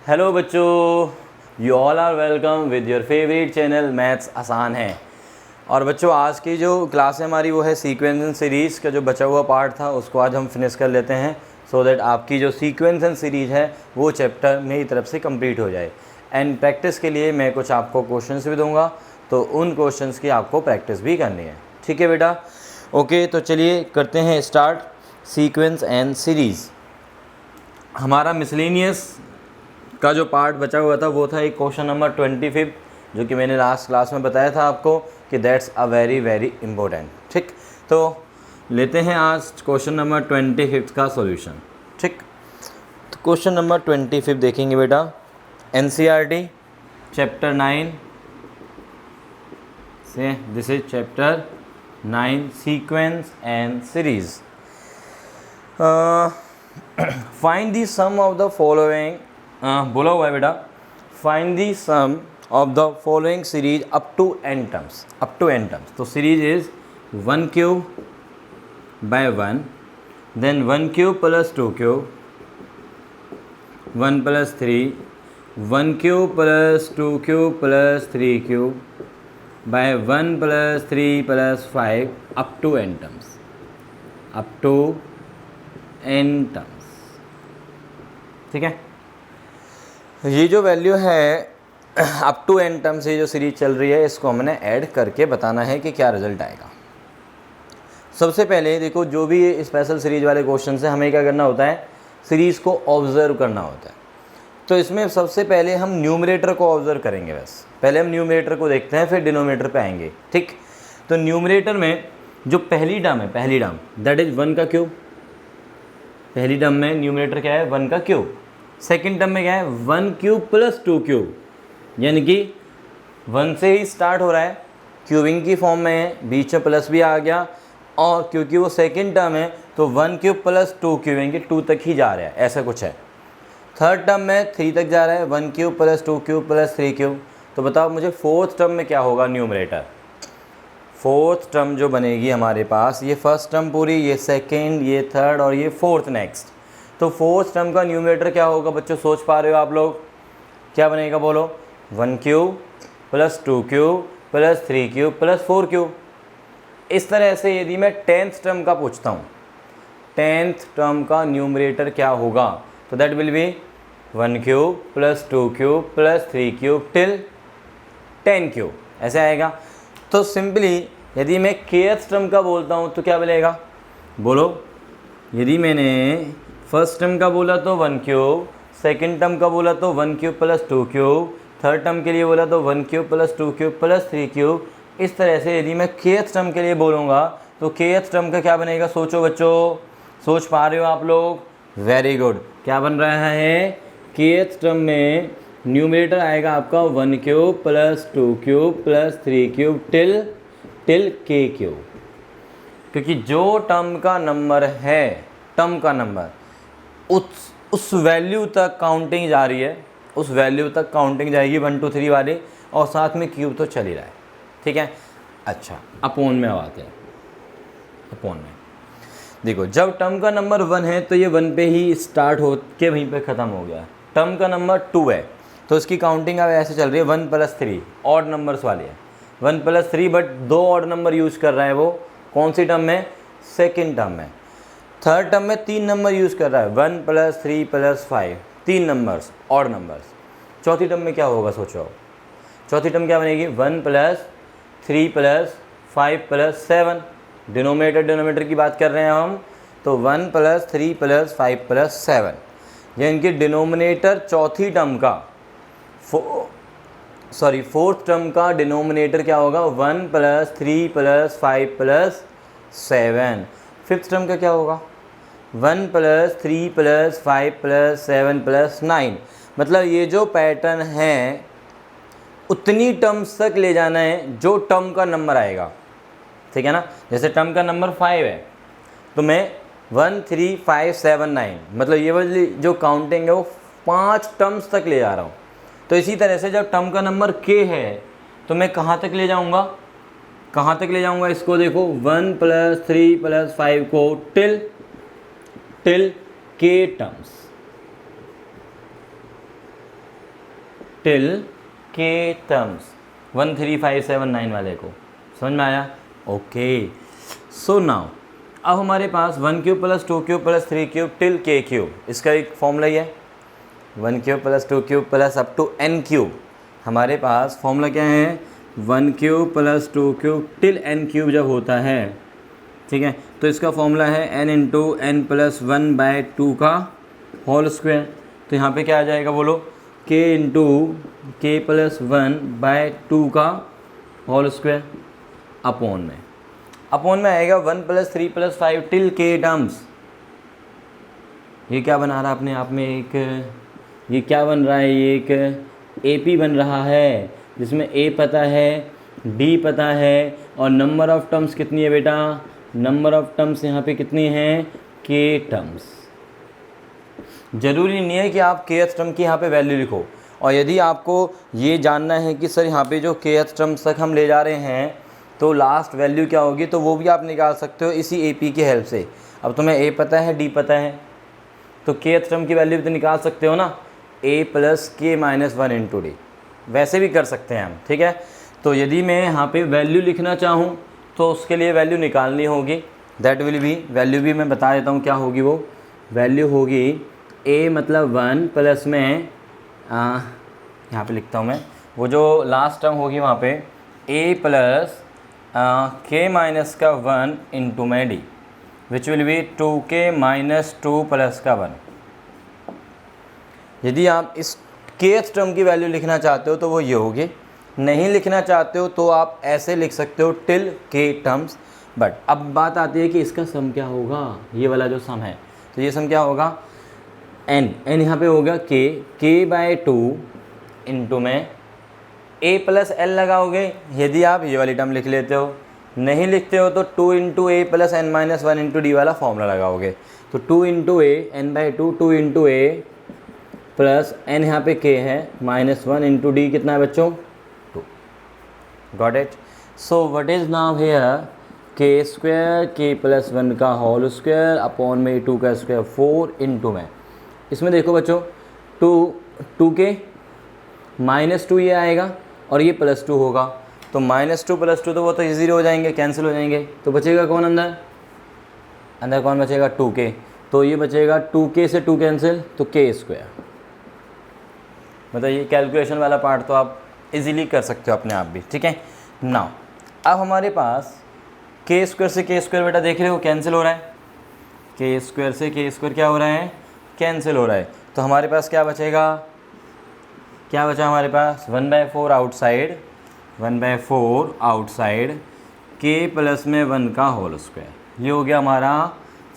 Hello बच्चों, you all are welcome with your favourite channel maths आसान है। और बच्चों, आज की जो क्लास है हमारी वो है सीक्वेंस एंड सीरीज़ का जो बचा हुआ पार्ट था उसको आज हम फिनिश कर लेते हैं, सो दैट आपकी जो सीक्वेंस एंड सीरीज़ है वो चैप्टर मेरी तरफ से कंप्लीट हो जाए। एंड प्रैक्टिस के लिए मैं कुछ आपको क्वेश्चंस भी दूंगा, तो उन क्वेश्चंस की आपको प्रैक्टिस भी करनी है। ठीक है बेटा? ओके, तो चलिए करते हैं स्टार्ट सीक्वेंस एंड सीरीज़। हमारा मिसलेनियस का जो पार्ट बचा हुआ था वो था एक क्वेश्चन नंबर 25, जो कि मैंने लास्ट क्लास में बताया था आपको कि that's a very very important. ठीक, तो लेते हैं आज क्वेश्चन नंबर 25 का सॉल्यूशन। ठीक, तो क्वेश्चन नंबर 25 देखेंगे बेटा, NCERT चैप्टर 9 से, this is chapter 9 sequence and series. Find the sum of the following, बोला हुआ है बेटा, find the sum of the following series up to n terms, up to n terms. तो series is 1 cube by 1, then 1 cube plus 2 cube, 1 plus 3, 1 cube plus 2 cube plus 3 cube by 1 plus 3 plus 5 up to n terms, up to n terms. ठीक है, ये जो value है up to n term से जो series चल रही है इसको हमने ऐड करके बताना है कि क्या रिजल्ट आएगा। सबसे पहले देखो, जो भी ये स्पेशल सीरीज वाले क्वेश्चन से हमें क्या करना होता है, सीरीज़ को ऑब्जर्व करना होता है। तो इसमें सबसे पहले हम न्यूमरेटर को ऑब्जर्व करेंगे। बस पहले हम न्यूमरेटर को देखते हैं, फिर डिनोमिनेटर पे आएंगे। ठीक, तो न्यूमरेटर में जो पहली टर्म है, पहली टर्म दैट इज 1 का क्यूब। पहली टर्म में न्यूमरेटर क्या है, 1 का क्यूब। सेकेंड टर्म में क्या है, 1 क्यूब प्लस 2 क्यूब, यानी कि 1 से ही स्टार्ट हो रहा है, क्यूबिंग की फॉर्म में है, बीच में प्लस भी आ गया, और क्योंकि वो सेकेंड टर्म है तो 1 क्यूब प्लस 2 क्यूब, यानी कि 2 तक ही जा रहा है, ऐसा कुछ है। थर्ड टर्म में 3 तक जा रहा है, 1 cube plus 2 cube plus 3 cube. तो बताओ मुझे फोर्थ टर्म में क्या होगा न्यूमरेटर। फोर्थ टर्म जो बनेगी हमारे पास, ये फर्स्ट टर्म पूरी, ये सेकेंड, ये थर्ड और ये फोर्थ नेक्स्ट। तो फोर्थ टर्म का न्यूमरेटर क्या होगा बच्चों, सोच पा रहे हो आप लोग? क्या बनेगा बोलो? 1 cube plus 2 cube plus 3 cube plus 4 cube. इस तरह से यदि मैं 10th टर्म का पूछता हूँ, 10th टर्म का न्यूमरेटर क्या होगा, तो that will be 1 cube plus 2 cube plus 3 cube till 10 cube, ऐसे आएगा। तो सिंपली यदि मैं kth टर्म का बोलता हूँ तो क्या मिलेगा बोलो? यदि मैंने फर्स्ट टर्म का बोला तो 1 क्यूब, सेकेंड टर्म का बोला तो 1 cube plus 2 cube, third term के लिए बोला तो 1 cube plus 2 cube plus 3 cube. इस तरह से यदि मैं kth टर्म के लिए बोलूँगा तो kth टर्म का क्या बनेगा, सोचो बच्चों, सोच पा रहे हो आप लोग? Very good. क्या बन रहा है, kth टर्म में न्यूमरेटर आएगा आपका 1 cube plus 2 cube plus 3 cube till k cube. क्योंकि जो टर्म का नंबर है, टर्म का नंबर उस वैल्यू तक काउंटिंग जा रही है, उस वैल्यू तक काउंटिंग जाएगी 1 2 3 वाली, और साथ में क्यूब तो चल ही रहा है। ठीक है, अच्छा अपोन में अब आते हैं। अपोन में देखो, जब टर्म का नंबर 1 है तो ये 1 पे ही स्टार्ट हो के वहीं पे ख़त्म हो गया। टर्म का नंबर 2 है तो इसकी काउंटिंग अब ऐसे चल रही है 1 प्लस 3, ऑड नंबर्स वाली है, 1 plus 3, but 2 odd number use कर रहा है वो। कौन सी टर्म में? सेकेंड टर्म में। थर्ड टर्म में 3 नंबर यूज़ कर रहा है, 1 plus 3 plus 5, 3 numbers, odd numbers. चौथी टर्म में क्या होगा सोचो? चौथी टर्म क्या बनेगी? 1 प्लस 3 प्लस 5 प्लस 7। डिनोमिनेटर की बात कर रहे हैं हम, तो 1 प्लस 3 प्लस 5 प्लस 7, यानी कि डिनोमिनेटर चौथी टर्म का, फोर्थ टर्म का डिनोमिनेटर क्या होगा? 1 plus 3 plus 5 plus 7। Fifth term का क्या होगा? 1 प्लस 3 प्लस 5 प्लस 7 प्लस 9। मतलब ये जो पैटर्न है उतनी टर्म्स तक ले जाना है जो टर्म का नंबर आएगा। ठीक है ना? जैसे टर्म का नंबर 5 है तो मैं 1 3 5 7 9, मतलब ये वाली जो काउंटिंग है वो 5 टर्म्स तक ले जा रहा हूँ। तो इसी तरह से जब टर्म का नंबर k है तो मैं कहाँ तक ले जाऊँगा, कहाँ तक ले जाऊँगा इसको? देखो 1 प्लस 3 प्लस 5 को टिल k टर्म्स, टिल के टर्म्स 1 3 5 7 9 वाले को। समझ में आया? ओके। सो नाउ अब हमारे पास 1 cube plus 2 cube plus 3 cube till K cube, इसका एक फॉर्मूला ही है 1 cube plus 2 cube plus up to n cube. हमारे पास फॉर्मूला क्या है? 1 cube plus 2 cube till n cube जब होता है, ठीक है, तो इसका फॉर्मूला है n इंटू n प्लस 1/2 का होल स्क्वायर। तो यहाँ पे क्या आ जाएगा बोलो? k इंटू के प्लस 1/2 का होल स्क्वायर अपॉन में आएगा 1 प्लस 3 प्लस 5 टिल के टर्म्स। ये क्या बना रहा अपने आप में एक, ये क्या बन रहा है? ये एक AP बन रहा है जिसमें A पता है, D पता है और नंबर ऑफ टर्म्स कितनी है बेटा? नंबर ऑफ टर्म्स यहाँ पे कितनी हैं? K terms. ज़रूरी नहीं है कि आप kth टर्म की यहाँ पे वैल्यू लिखो, और यदि आपको ये जानना है कि सर यहाँ पे जो kth टर्म्स तक हम ले जा रहे हैं तो लास्ट वैल्यू क्या होगी, तो वो भी आप निकाल सकते हो इसी AP की हेल्प से। अब तुम्हें A पता है, D पता है, तो kth टर्म की वैल्यू भी तो निकाल सकते हो ना, A प्लस के माइनस 1 इंटू डी। वैसे भी कर सकते हैं हम, ठीक है। तो यदि मैं यहाँ पे वैल्यू लिखना चाहूँ तो उसके लिए वैल्यू निकालनी होगी, दैट विल बी, वैल्यू भी मैं बता देता हूँ क्या होगी। वो वैल्यू होगी A मतलब 1 प्लस में यहाँ पे लिखता हूँ मैं, वो जो लास्ट टर्म होगी वहाँ पे A प्लस के माइनस का 1 इंटू में D, which will be 2k minus 2 plus का 1। यदि आप इस kth टर्म की वैल्यू लिखना चाहते हो तो वो ये होगी, नहीं लिखना चाहते हो तो आप ऐसे लिख सकते हो टिल के टर्म्स। बट अब बात आती है कि इसका सम क्या होगा, ये वाला जो सम है, तो ये सम क्या होगा? n यहाँ पे होगा k/2 इंटू में a प्लस एल लगाओगे यदि आप ये वाली टर्म लिख लेते हो, नहीं लिखते हो तो 2 into A plus n minus 1 into D वाला फॉर्मूला लगाओगे। तो 2 into A n/2, 2 into A plus n यहाँ पे k है माइनस 1 इंटू डी कितना है बच्चों? 2। Got it? So what is now here? k square k plus 1 का होल स्क्वायर अपॉन में 2 का स्क्वायर 4 इंटू में, इसमें देखो बच्चों 2k माइनस 2 ये आएगा और ये प्लस 2 होगा, तो माइनस 2 प्लस 2 तो वो तो ज़ीरो हो जाएंगे, कैंसिल हो जाएंगे। तो बचेगा कौन अंदर? अंदर कौन बचेगा? 2k। तो ये बचेगा 2k से 2 कैंसिल, तो k स्क्वायर। मतलब ये कैलकुलेशन वाला पार्ट तो आप इजीली कर सकते हो अपने आप भी, ठीक है। नाउ अब हमारे पास k स्क्वायर से k स्क्वायर बेटा देख रहे हो कैंसिल हो रहा है, k स्क्वायर से k स्क्वायर क्या हो रहा है? कैंसिल हो रहा है। तो हमारे पास क्या बचेगा? क्या बचा हमारे पास? 1/4 आउटसाइड, 1/4 आउटसाइड k प्लस में 1 का होल स्क्वायर। ये हो गया हमारा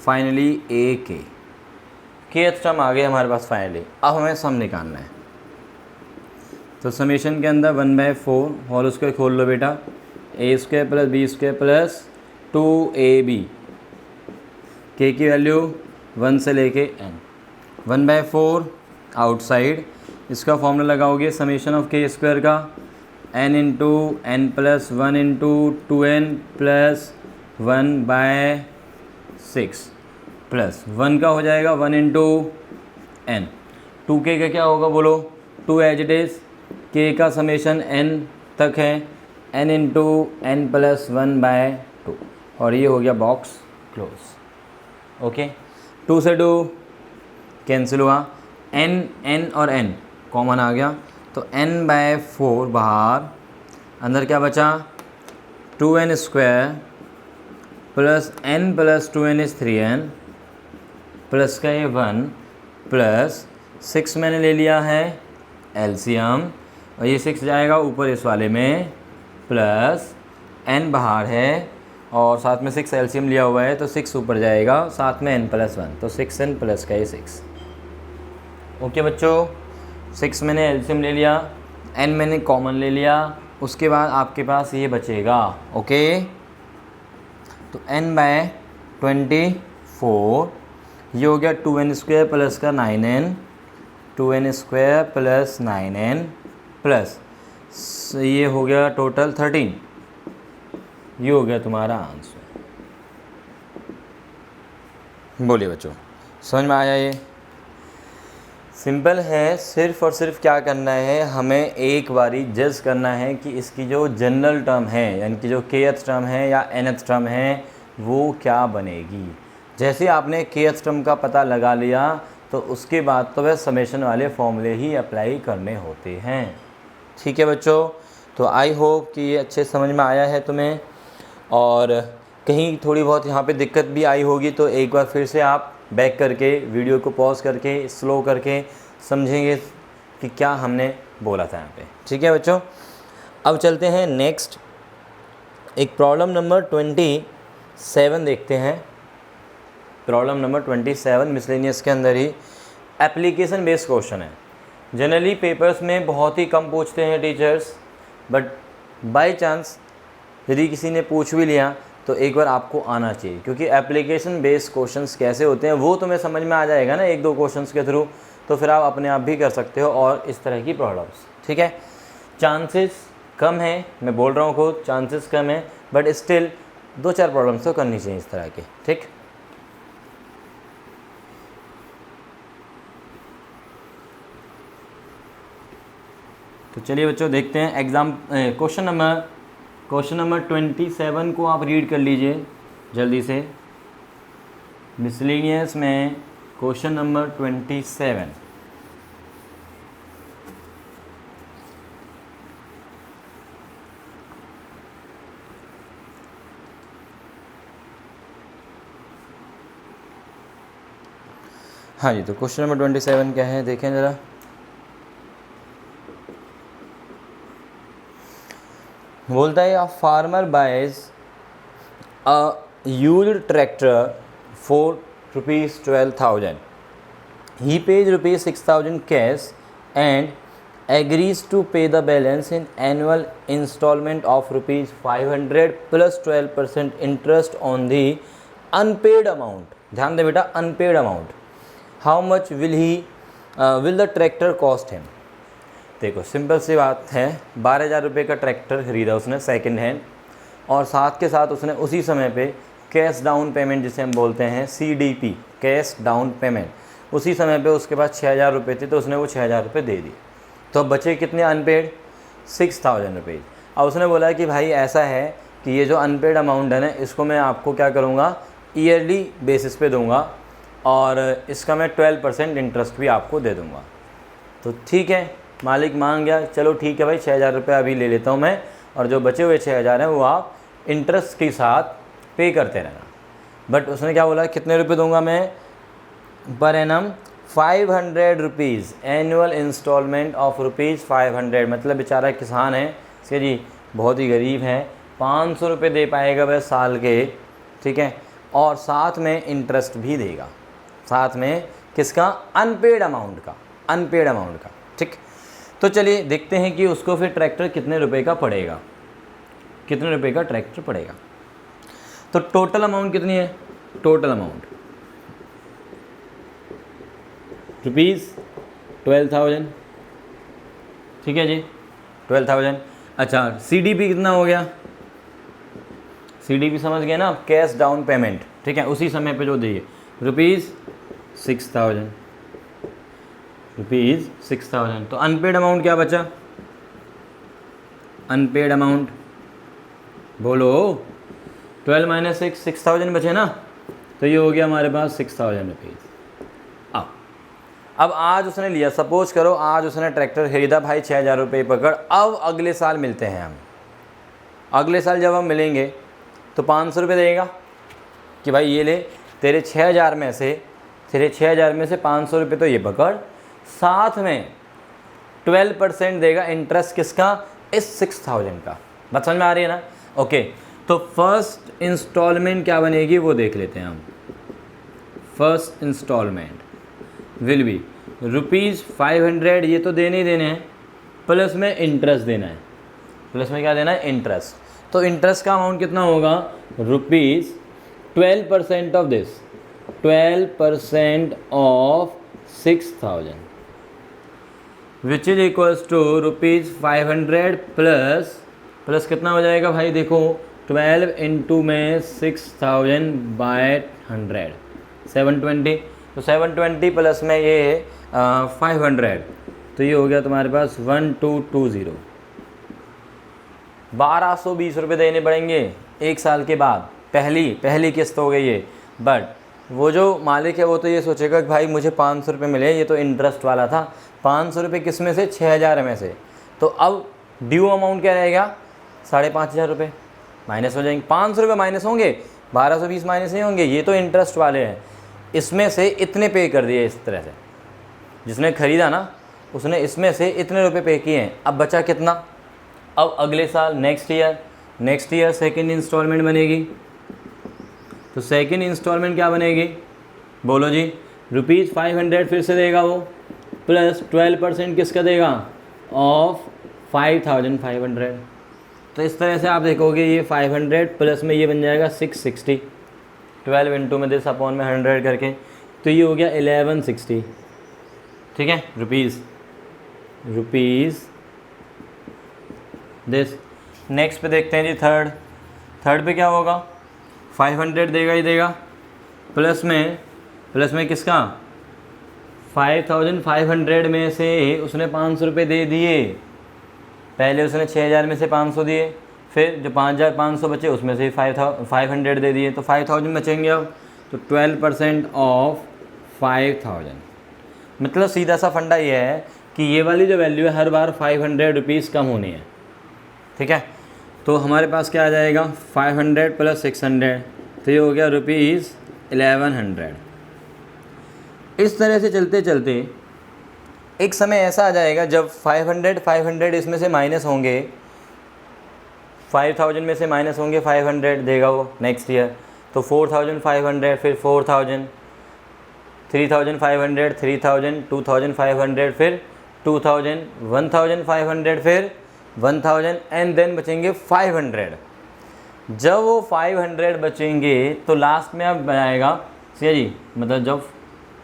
फाइनली AK। kth टर्म आ गया हमारे पास फाइनली। अब हमें सम निकालना है, तो समेशन के अंदर 1/4 होल स्क्वायर खोल लो बेटा, a square plus b square plus 2ab, k की वैल्यू 1 से लेके n, 1/4 आउटसाइड, इसका फॉर्मूला लगाओगे समेशन ऑफ k स्क्वायर का n into n plus 1 into 2n plus 1/6 plus 1 का हो जाएगा 1 इंटू n, 2k का क्या होगा बोलो? 2 एज इट इज़, k का समेशन n तक है, n इंटू n प्लस 1/2, और ये हो गया बॉक्स क्लोज। ओके, 2 से 2 कैंसिल हुआ, n और n कॉमन आ गया, तो n/4 बाहर, अंदर क्या बचा? 2n square plus n plus 2n is 3n plus का ये 1 प्लस 6 मैंने ले लिया है एलसीएम, और ये 6 जाएगा ऊपर इस वाले में, प्लस n बाहर है और साथ में 6 एलसीएम लिया हुआ है तो 6 ऊपर जाएगा, साथ में n प्लस 1, तो 6n प्लस का ये 6। ओके बच्चों, 6 मैंने एलसीएम ले लिया, n मैंने कॉमन ले लिया, उसके बाद आपके पास ये बचेगा। ओके, तो n/24, ये हो गया 2n स्क्वायर प्लस का 9n, 2n square plus 9n plus ये हो गया टोटल 13, ये हो गया तुम्हारा आंसर। बोलिए बच्चों, समझ में आया ये? सिंपल है, सिर्फ और सिर्फ क्या करना है, हमें एक बारी जज करना है कि इसकी जो जनरल टर्म है यानी कि जो kth टर्म है या nth टर्म है वो क्या बनेगी। जैसे आपने kth टर्म का पता लगा लिया तो उसके बाद तो वह समेशन वाले फॉर्मूले ही अप्लाई करने होते हैं। ठीक है बच्चों, तो आई होप कि ये अच्छे समझ में आया है तुम्हें, और कहीं थोड़ी बहुत यहाँ पे दिक्कत भी आई होगी तो एक बार फिर से आप बैक करके वीडियो को पॉज करके स्लो करके समझेंगे कि क्या हमने बोला था यहाँ पे। ठीक है बच्चों, अब चलते हैं नेक्स्ट, एक प्रॉब्लम नंबर 27 देखते हैं। प्रॉब्लम नंबर 27 मिसलेनियस के अंदर ही एप्लीकेशन बेस्ड क्वेश्चन है। जनरली पेपर्स में बहुत ही कम पूछते हैं टीचर्स, बट बाय चांस यदि किसी ने पूछ भी लिया तो एक बार आपको आना चाहिए, क्योंकि एप्लीकेशन बेस्ड क्वेश्चंस कैसे होते हैं वो तुम्हें समझ में आ जाएगा ना एक दो क्वेश्चंस के थ्रू, तो फिर आप अपने आप भी कर सकते हो और इस तरह की प्रॉब्लम्स। ठीक है, चांसेस कम है, मैं बोल रहा हूँ खुद चांसेस कम है, बट स्टिल 2-4 प्रॉब्लम्स तो करनी चाहिए इस तरह के। ठीक, तो चलिए बच्चों देखते हैं एग्ज़ाम क्वेश्चन नंबर 27 को आप रीड कर लीजिए जल्दी से। मिसलेनियस में क्वेश्चन नंबर 27। हाँ जी, तो क्वेश्चन नंबर 27 क्या है देखें ज़रा। बोलता है a farmer buys a used tractor for ₹12,000. He pays ₹6,000 cash and agrees to pay the balance in annual installment of ₹500 plus 12% interest on the unpaid amount. ध्यान दे बेटा, unpaid amount. How much will the tractor cost him? देखो simple सी बात है, 12,000 रुपये का tractor खरीदा उसने second hand, और साथ के साथ उसने उसी समय पे कैश डाउन पेमेंट जिसे हम बोलते हैं CDP, कैश डाउन पेमेंट, उसी समय पे उसके पास 6,000 रुपये थे तो उसने वो 6,000 रुपये दे दिए। तो अब बचे कितने अनपेड? 6,000 रुपये। अब उसने बोला कि भाई ऐसा है कि ये जो अनपेड अमाउंट है ना, इसको मैं आपको क्या करूँगा, ईयरली बेसिस पे दूँगा और इसका मैं 12% इंटरेस्ट भी आपको दे दूँगा। तो ठीक है, मालिक मान गया, चलो ठीक है भाई 6,000 रुपये अभी ले लेता हूँ मैं, और जो बचे हुए 6,000 हैं वो आप इंटरेस्ट के साथ पे करते रहना। बट उसने क्या बोला, कितने रुपए दूंगा मैं per annum? 500 rupees, annual instalment of ₹500। मतलब बेचारा किसान है इसके जी, बहुत ही गरीब है, 500 रुपये दे पाएगा वह साल के। ठीक है, और साथ में इंटरेस्ट भी देगा, साथ में किसका? अनपेड अमाउंट का, अनपेड अमाउंट का। ठीक, तो चलिए देखते हैं कि उसको फिर ट्रैक्टर कितने रुपए का पड़ेगा, कितने रुपए का ट्रैक्टर पड़ेगा। तो टोटल अमाउंट कितनी है? Total amount ₹12,000। ठीक है जी, 12,000। अच्छा, CDP कितना हो गया? CDP समझ गए ना, कैश डाउन पेमेंट। ठीक है, उसी समय पे जो दिए ₹6,000, ₹6,000। तो अनपेड अमाउंट क्या बचा? अनपेड अमाउंट बोलो, 12 - 6, 6,000 बचे ना, तो ये हो गया हमारे पास 6,000 रुपीज़। अब आज उसने लिया, सपोज करो आज उसने ट्रैक्टर खरीदा भाई 6,000 रुपये पकड़। अब अगले साल मिलते हैं हम, अगले साल जब हम मिलेंगे तो 500 रुपये देगा कि भाई ये ले, तेरे 6,000 में से 500 रुपये तो ये पकड़, साथ में 12% देगा इंटरेस्ट किसका? इस 6,000 का। बात समझ में आ रही है ना? ओके, तो फर्स्ट इंस्टॉलमेंट क्या बनेगी वो देख लेते हैं हम। फर्स्ट इंस्टॉलमेंट विल बी ₹500, ये तो देने ही देने हैं, प्लस में इंटरेस्ट देना है। प्लस में क्या देना है? इंटरेस्ट। तो इंटरेस्ट का अमाउंट कितना होगा? ₹12% of this, 12% of 6,000 which is equals to ₹500 plus कितना हो जाएगा भाई? देखो 12 इंटू में 6,000 बाय 100, 720। तो 720 प्लस में ये 500, तो ये हो गया तुम्हारे पास 1220। 1220 रुपये देने पड़ेंगे 1 साल के बाद, पहली किस्त हो गई ये। बट वो जो मालिक है वो तो ये सोचेगा कि भाई मुझे 500 रुपये मिले, ये तो इंटरेस्ट वाला था। 500 रुपये किस में से? 6000 में से। तो अब ड्यू अमाउंट क्या रहेगा? 5500 रुपये माइनस हो जाएंगे। 500 रुपये माइनस होंगे, 1220 माइनस नहीं होंगे, ये तो इंटरेस्ट वाले हैं। इसमें से इतने पे कर दिए इस तरह से, जिसने ख़रीदा ना उसने इसमें से इतने रुपए पे किए हैं। अब बचा कितना? अब अगले साल नेक्स्ट ईयर सेकेंड इंस्टॉलमेंट बनेगी। तो सेकेंड इंस्टॉलमेंट क्या बनेगी? बोलो जी। ₹500 फिर से देगा वो, प्लस 12% किसका देगा? ऑफ 5500। तो इस तरह से आप देखोगे ये 500 प्लस में ये बन जाएगा 660, 12 इंटू में दिस अपॉन में 100 करके, तो ये हो गया 1160। ठीक है, रुपीज़ दिस। नेक्स्ट पे देखते हैं जी थर्ड पे क्या होगा? 500 देगा ही देगा, प्लस में किसका? 5500 में से उसने 500 रुपये दे दिए। पहले उसने 6000 में से 500 दिए, फिर जो 5500 बचे उसमें से 500 दे दिए, तो 5000 बचेंगे। अब तो 12% ऑफ 5000। मतलब सीधा सा फंडा ये है कि ये वाली जो वैल्यू है हर बार 500 रुपीज़ कम होनी है। ठीक है, तो हमारे पास क्या आ जाएगा? 500 प्लस 600, तो ये हो गया ₹1100। इस तरह से चलते चलते एक समय ऐसा आ जाएगा जब 500 इसमें से माइनस होंगे, 5000 में से माइनस होंगे 500 देगा वो नेक्स्ट ईयर। तो 4500, फिर 4000, 3500, 3000, 2500, फिर 2000, 1500, फिर 1000 एंड देन बचेंगे 500। जब वो 500 बचेंगे तो लास्ट में अब आएगा सिया जी, मतलब जब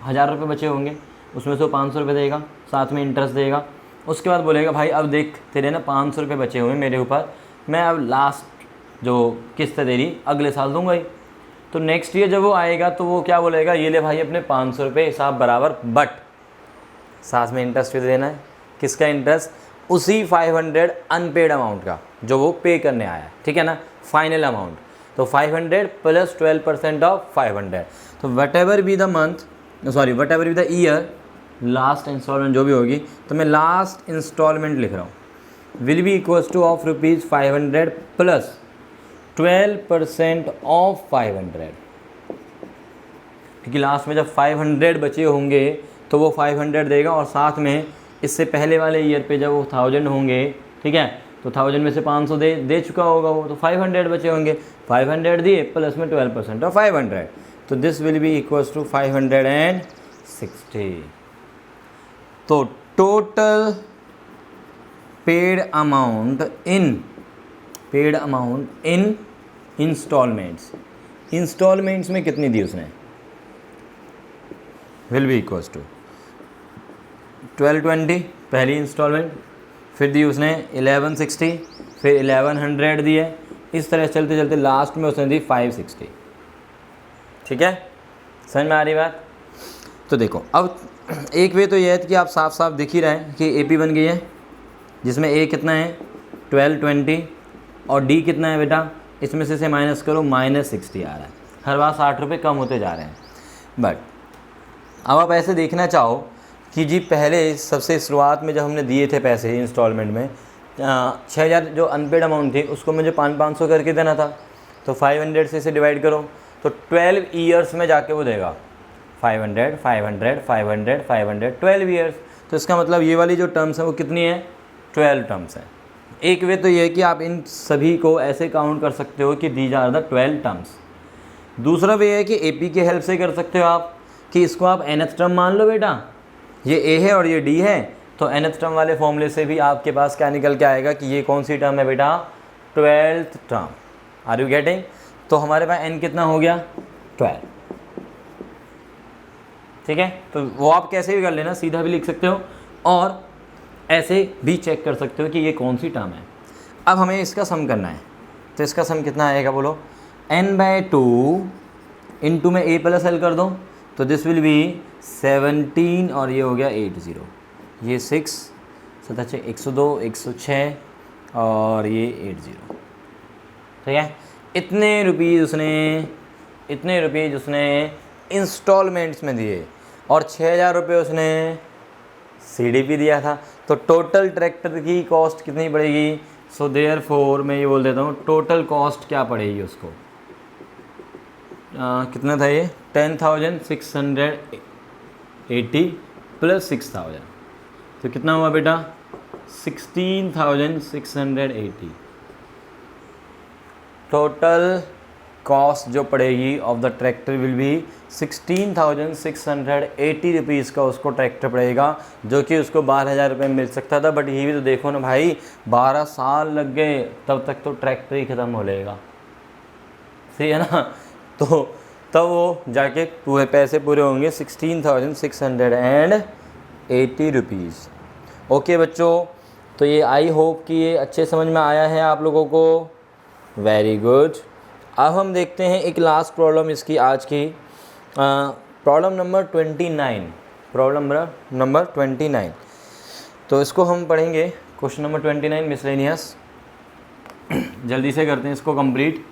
1000 रुपये बचे होंगे उसमें से 500 रुपये देगा, साथ में इंटरेस्ट देगा। उसके बाद बोलेगा भाई अब देख तेरे ना 500 रुपये बचे हुए मेरे ऊपर, मैं अब लास्ट जो किस्त दे रही अगले साल दूंगा ही। तो नेक्स्ट ईयर जब वो आएगा तो वो क्या बोलेगा? ये ले भाई अपने 500 रुपये हिसाब बराबर, बट साथ में इंटरेस्ट भी देना है। किसका इंटरेस्ट? उसी 500 अनपेड अमाउंट का जो वो पे करने आया है। ठीक है ना, फाइनल अमाउंट। तो 500 प्लस 12% ऑफ 500। तो whatever be the year, last instalment जो भी होगी, तो मैं लास्ट इंस्टॉलमेंट लिख रहा हूँ, will be equals two of ₹500 plus 12% of 500। क्योंकि लास्ट में जब 500 बचे होंगे तो वो 500 देगा, और साथ में इससे पहले वाले ईयर पे जब वो 1000 होंगे, ठीक है, तो 1000 में से 500 दे चुका होगा वो, तो 500 बचे होंगे, 500 दिए प्लस में 12% ऑफ 500। तो this will be equals to 560। तो total paid amount in instalments में कितनी दी उसने? विल बी इक्वल्स टू 1220 पहली इंस्टॉलमेंट, फिर दी उसने 1160, फिर 1100 दिए। इस तरह चलते चलते लास्ट में उसने दी 560। ठीक है, समझ में आ रही बात? तो देखो अब एक वे तो यह है कि आप साफ साफ दिख ही रहे हैं कि AP बन गई है, जिसमें A कितना है? 1220, और D कितना है बेटा? इसमें से माइनस करो, -60 आ रहा है। हर बार 60 रुपये कम होते जा रहे हैं। बट अब आप ऐसे देखना चाहो कि जी पहले सबसे शुरुआत में जब हमने दिए थे पैसे इंस्टॉलमेंट में 6000 जो अनपेड अमाउंट थी उसको मुझे 500 करके देना था, तो 500 से इसे डिवाइड करो, तो 12 ईयर्स में जाके वो देगा 500, 500, 500, 500, 12 ईयर्स। तो इसका मतलब ये वाली जो टर्म्स हैं वो कितनी है? 12 टर्म्स हैं। एक वे तो ये है कि आप इन सभी को ऐसे काउंट कर सकते हो कि दीज आर द 12 टर्म्स। दूसरा वे है कि AP के हेल्प से कर सकते हो आप, कि इसको आप nth टर्म मान लो बेटा, ये A है और ये D है, तो nth टर्म वाले फॉर्मूले से भी आपके पास क्या निकल के आएगा कि ये कौन सी टर्म है बेटा? 12th term. Are you getting? तो हमारे पास n कितना हो गया? 12। ठीक है, तो वो आप कैसे भी कर लेना, सीधा भी लिख सकते हो और ऐसे भी चेक कर सकते हो कि ये कौन सी टर्म है। अब हमें इसका सम करना है, तो इसका सम कितना आएगा बोलो? n/2 इंटू में A प्लस L कर दो, तो दिस विल बी 17 और ये हो गया 80, ये 6 7 102 106 और ये 80, ठीक है। इतने रुपीज़ उसने इंस्टॉलमेंट्स में दिए और 6,000 रुपये उसने CDP दिया था। तो टोटल ट्रैक्टर की कॉस्ट कितनी पड़ेगी? सो देयरफॉर मैं ये बोल देता हूँ टोटल कॉस्ट क्या पड़ेगी उसको, कितना था ये 10,680 प्लस 6,000, तो कितना हुआ बेटा 16,680। टोटल कॉस्ट जो पड़ेगी of the tractor will be 16,680 rupees का उसको ट्रैक्टर पड़ेगा, जो कि उसको 12,000 रुपये में मिल सकता था। बट ये भी तो देखो ना भाई, 12 साल लग गए तब तक तो ट्रैक्टर ही ख़त्म हो लेगा, सही है ना। तो तब वो जाके पूरे पैसे पूरे होंगे 16,680 रुपीज़। ओके बच्चों, तो ये आई होप कि ये अच्छे समझ में आया है आप लोगों को। Very good. अब हम देखते हैं एक लास्ट प्रॉब्लम इसकी आज की, प्रॉब्लम नंबर 29। तो इसको हम पढ़ेंगे, क्वेश्चन नंबर 29 मिसलेनियस। जल्दी से करते हैं इसको कंप्लीट।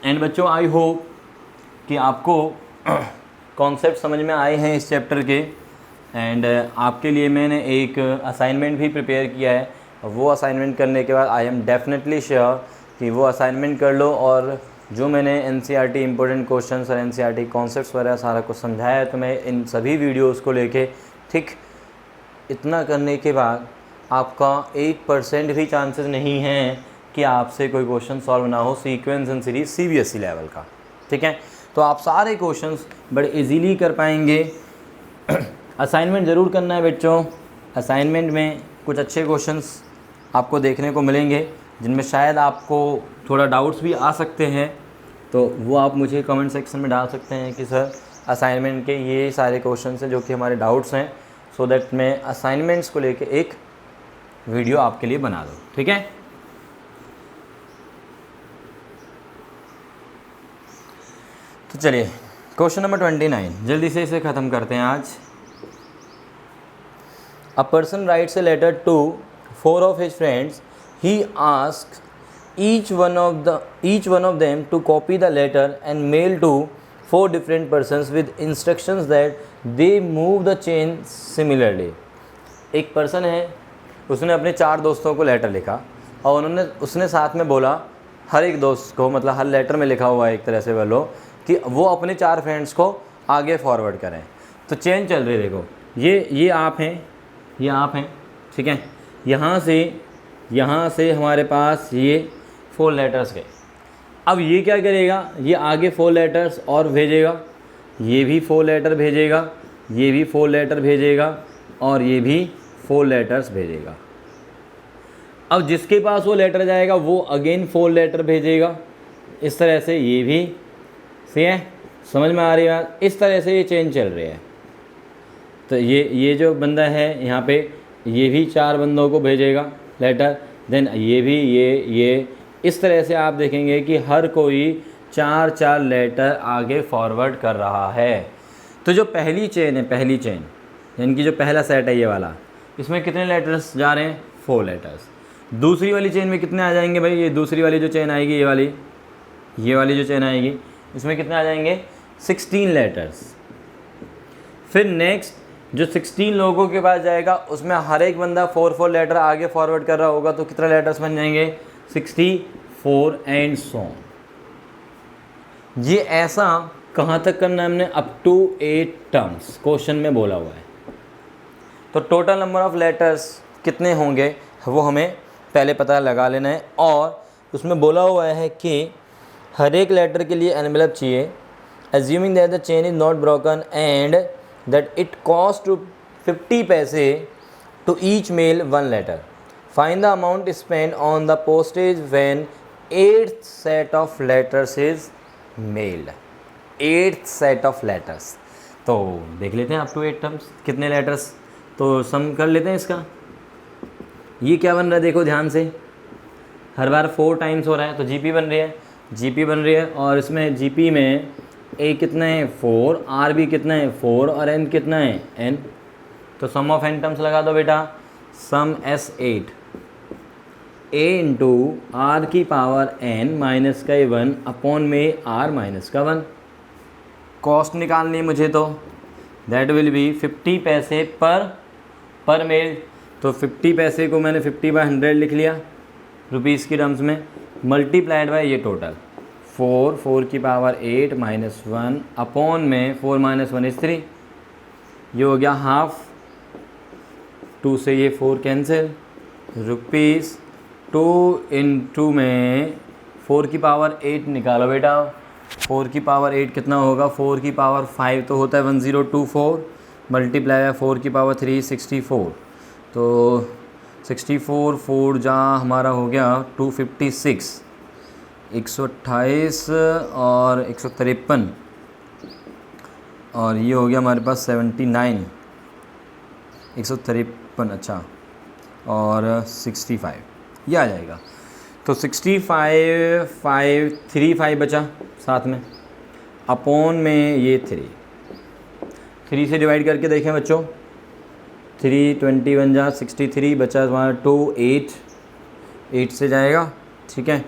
एंड बच्चों आई होप कि आपको कॉन्सेप्ट समझ में आए हैं इस चैप्टर के। एंड आपके लिए मैंने एक असाइनमेंट भी प्रिपेयर किया है। वो असाइनमेंट करने के बाद आई एम डेफिनेटली श्योर कि वो असाइनमेंट कर लो, और जो मैंने NCERT इम्पोर्टेंट क्वेश्चंस और NCERT कॉन्सेप्ट्स वगैरह सारा कुछ समझाया है, तो मैं इन सभी वीडियोस को लेके ठीक इतना करने के बाद आपका 1% भी चांसेस नहीं है कि आपसे कोई क्वेश्चन सॉल्व ना हो sequence and series CBSE level का, ठीक है। तो आप सारे क्वेश्चंस बड़े इजीली कर पाएंगे। असाइनमेंट ज़रूर करना है बच्चों। असाइनमेंट में कुछ अच्छे क्वेश्चंस आपको देखने को मिलेंगे जिनमें शायद आपको थोड़ा डाउट्स भी आ सकते हैं, तो वो आप मुझे कमेंट सेक्शन में डाल सकते हैं कि सर असाइनमेंट के ये सारे क्वेश्चंस हैं जो कि हमारे डाउट्स हैं, सो दैट मैं असाइनमेंट्स को लेके एक वीडियो आपके लिए बना दूँ, ठीक है। तो चलिए क्वेश्चन नंबर 29 जल्दी से इसे ख़त्म करते हैं आज। A person writes a letter to 4 of his friends. He asks each one of them to copy the letter and mail to 4 different persons with instructions that they move the chain similarly. एक person है, उसने अपने 4 दोस्तों को letter लिखा और उसने साथ में बोला हर एक दोस्त को, मतलब हर लेटर में लिखा हुआ है एक तरह से बोलो कि वो अपने 4 फ्रेंड्स को आगे फॉरवर्ड करें। तो चेन चल रही है, देखो ये आप हैं, ये आप हैं, ठीक है। यहाँ से हमारे पास ये 4 लेटर्स गए। अब ये क्या करेगा, ये आगे 4 लेटर्स और भेजेगा, ये भी 4 लेटर भेजेगा, ये भी 4 लेटर भेजेगा और ये भी 4 लेटर्स भेजेगा। अब जिसके पास वो लेटर जाएगा वो अगेन 4 लेटर भेजेगा। इस तरह से ये भी, सही है, समझ में आ रही है बात। इस तरह से ये चेन चल रही है। तो ये जो बंदा है यहाँ पे, ये भी 4 बंदों को भेजेगा लेटर, देन ये भी, ये इस तरह से आप देखेंगे कि हर कोई 4 लेटर आगे फॉरवर्ड कर रहा है। तो जो पहली चेन है, पहली चेन यानी कि जो पहला सेट है ये वाला, इसमें कितने लेटर्स जा रहे हैं? 4 लेटर्स। दूसरी वाली चेन में कितने आ जाएंगे भाई? ये दूसरी वाली जो चेन आएगी, ये वाली जो चेन आएगी, इसमें कितने आ जाएंगे? 16 लेटर्स। फिर नेक्स्ट जो 16 लोगों के पास जाएगा उसमें हर एक बंदा 4 लेटर आगे फॉरवर्ड कर रहा होगा, तो कितने लेटर्स बन जाएंगे? 64 एंड सो ऑन। ये ऐसा कहाँ तक करना है हमने? अप टू 8 टर्म्स क्वेश्चन में बोला हुआ है। तो टोटल नंबर ऑफ लेटर्स कितने होंगे वो हमें पहले पता लगा लेना है। और उसमें बोला हुआ है कि हर एक लेटर के लिए एनवेलप चाहिए, assuming that the chain is not broken and that it costs 50 पैसे to each mail 1 letter. Find the amount spent on the postage when 8th set of letters is mailed. 8th set of letters. तो देख लेते हैं up to 8 terms कितने letters, तो सम कर लेते हैं इसका। ये क्या बन रहा है देखो ध्यान से, हर बार 4 टाइम्स हो रहा है तो GP बन रही है। जीपी बन रही है और इसमें जीपी में ए कितना है 4, आर भी कितना है 4 और एन कितना है एन। तो सम ऑफ एन टर्म्स लगा दो बेटा, सम एस 8 ए इंटू आर की पावर एन माइनस का 1 अपॉन में आर माइनस का 1। कॉस्ट निकालनी है मुझे तो दैट विल बी 50 पैसे पर मेल। तो 50 पैसे को मैंने 50/100 लिख लिया रुपीज़ की टर्म्स में, मल्टीप्लाइड बाय ये टोटल 4 की पावर 8 माइनस 1 अपॉन में 4 माइनस 1 इज़ 3। ये हो गया हाफ, 2 से ये 4 कैंसिल, रुपीज़ 2 इंटू में 4 की पावर 8 निकालो बेटा। 4 की पावर 8 कितना होगा, 4 की पावर 5 तो होता है 1024 मल्टीप्लाई बाय 4 की पावर 3 64। तो 64 4 जहाँ हमारा हो गया 256, 128 और 153 और ये हो गया हमारे पास 79, 153 अच्छा और 65 ये आ जाएगा। तो 65 5 बचा साथ में अपॉन में ये 3 से डिवाइड करके देखें बच्चों, 3 21 जा 63 बचा हमारा 2 8 से जाएगा, ठीक है।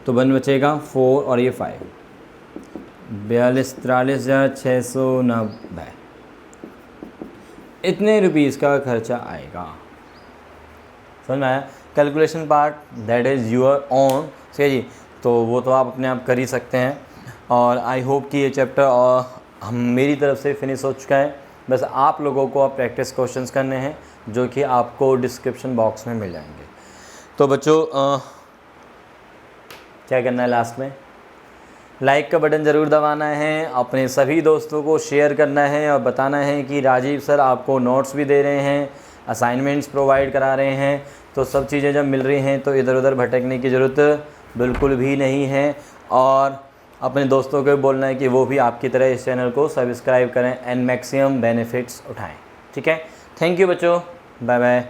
तो 1 बचेगा 4 और ये 5, 42 43 जा 690, इतने रुपीज़ का खर्चा आएगा। समझ में आया? Calculation part that is you're on, ठीक है जी। तो वो तो आप अपने आप कर ही सकते हैं और आई होप कि ये चैप्टर हम मेरी तरफ से फिनिश हो चुका है। बस आप लोगों को अब प्रैक्टिस क्वेश्चंस करने हैं जो कि आपको डिस्क्रिप्शन बॉक्स में मिल जाएंगे। तो बच्चों क्या करना है, लास्ट में लाइक का बटन ज़रूर दबाना है, अपने सभी दोस्तों को शेयर करना है और बताना है कि राजीव सर आपको नोट्स भी दे रहे हैं, असाइनमेंट्स प्रोवाइड करा रहे हैं। तो सब चीज़ें जब मिल रही हैं तो इधर उधर भटकने की ज़रूरत बिल्कुल भी नहीं है और अपने दोस्तों को बोलना है कि वो भी आपकी तरह इस चैनल को सब्सक्राइब करें एंड मैक्सिमम बेनिफिट्स उठाएं, ठीक है। थैंक यू बच्चों, बाय बाय।